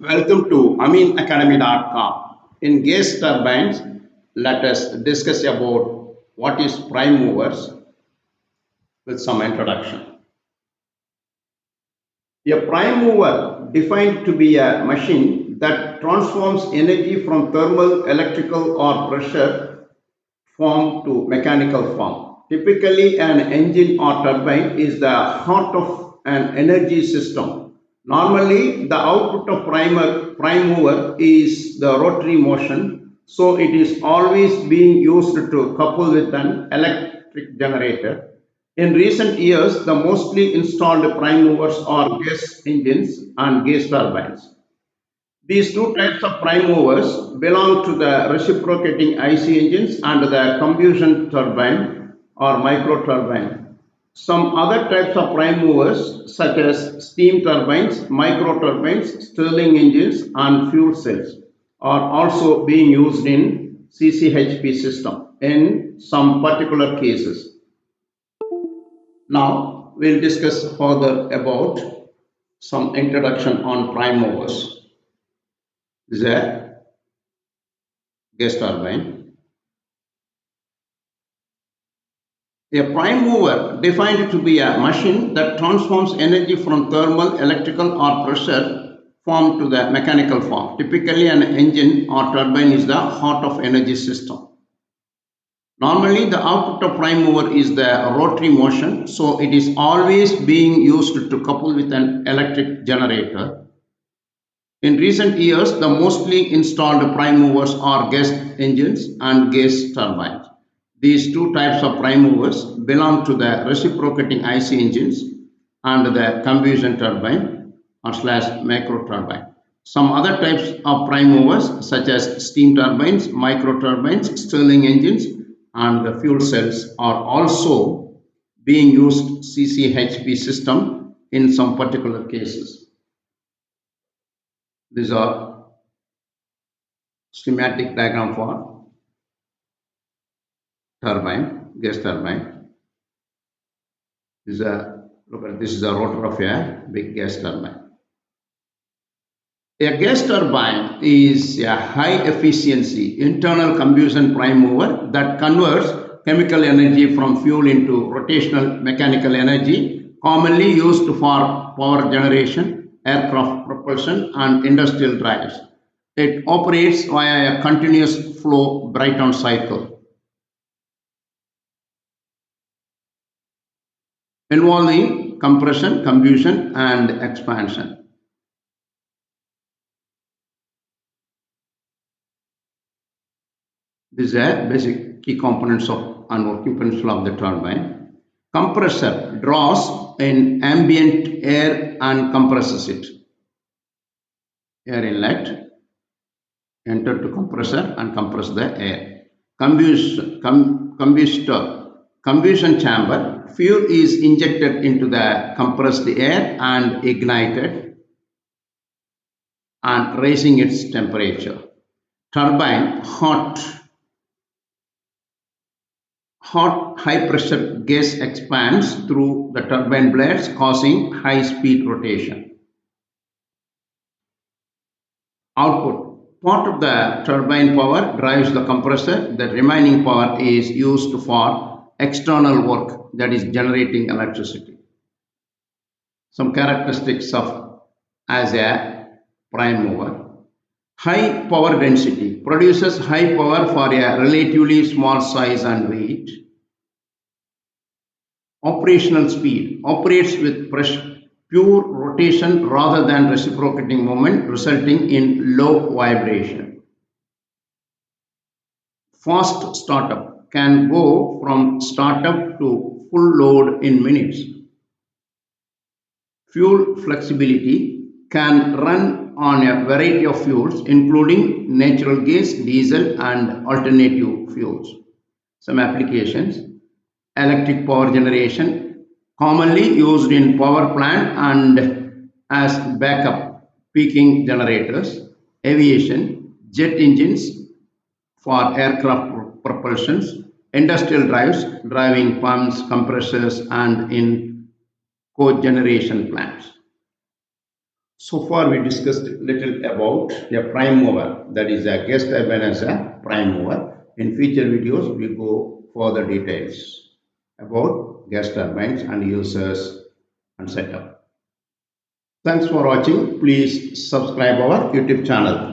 Welcome to aminacademy.com. In gas turbines, let us discuss about what is prime movers with some introduction. A prime mover defined to be a machine that transforms energy from thermal, electrical or pressure form to mechanical form. Typically, an engine or turbine is the heart of an energy system. Normally, the output of prime mover is the rotary motion, so it is always being used to couple with an electric generator. In recent years, the mostly installed prime movers are gas engines and gas turbines. These two types of prime movers belong to the reciprocating IC engines and the combustion turbine or micro-turbine. Some other types of prime movers such as steam turbines, micro-turbines, stirling engines and fuel cells are also being used in CCHP system in some particular cases. Now we'll discuss further about some introduction on prime movers. This is a gas turbine. A prime mover defined to be a machine that transforms energy from thermal, electrical or pressure form to the mechanical form. Typically an engine or turbine is the heart of energy system. Normally the output of prime mover is the rotary motion, so it is always being used to couple with an electric generator. In recent years, the mostly installed prime movers are gas engines and gas turbines. These two types of prime movers belong to the reciprocating IC engines and the combustion turbine or / micro-turbine. Some other types of prime movers such as steam turbines, micro-turbines, stirling engines and the fuel cells are also being used CCHP system in some particular cases. These are schematic diagram for turbine, gas turbine. This is a rotor of a big gas turbine. A gas turbine is a high efficiency internal combustion prime mover that converts chemical energy from fuel into rotational mechanical energy, commonly used for power generation, aircraft propulsion and industrial drives. It operates via a continuous flow Brayton cycle involving compression, combustion and expansion. These are basic key components of and working principle of the turbine. Compressor draws in ambient air and compresses it. Air inlet enter to compressor and compress the air. Combustion chamber, fuel is injected into the compressed air and ignited and raising its temperature. Turbine, high pressure gas expands through the turbine blades causing high speed rotation. Output. Part of the turbine power drives the compressor. The remaining power is used for external work, that is generating electricity. Some characteristics of as a prime mover. High power density, produces high power for a relatively small size and weight. Operational speed, operates with pure rotation rather than reciprocating moment, resulting in low vibration. Fast startup, can go from startup to full load in minutes. Fuel flexibility, can run on a variety of fuels including natural gas, diesel and alternative fuels. Some applications: electric power generation, commonly used in power plant and as backup peaking generators. Aviation, jet engines for aircraft propulsions. Industrial drives, driving pumps, compressors and in cogeneration plants. So far we discussed little about a prime mover, that is a gas turbine as a prime mover. In future videos we go further details about gas turbines and uses and setup. Thanks for watching. Please subscribe our YouTube channel.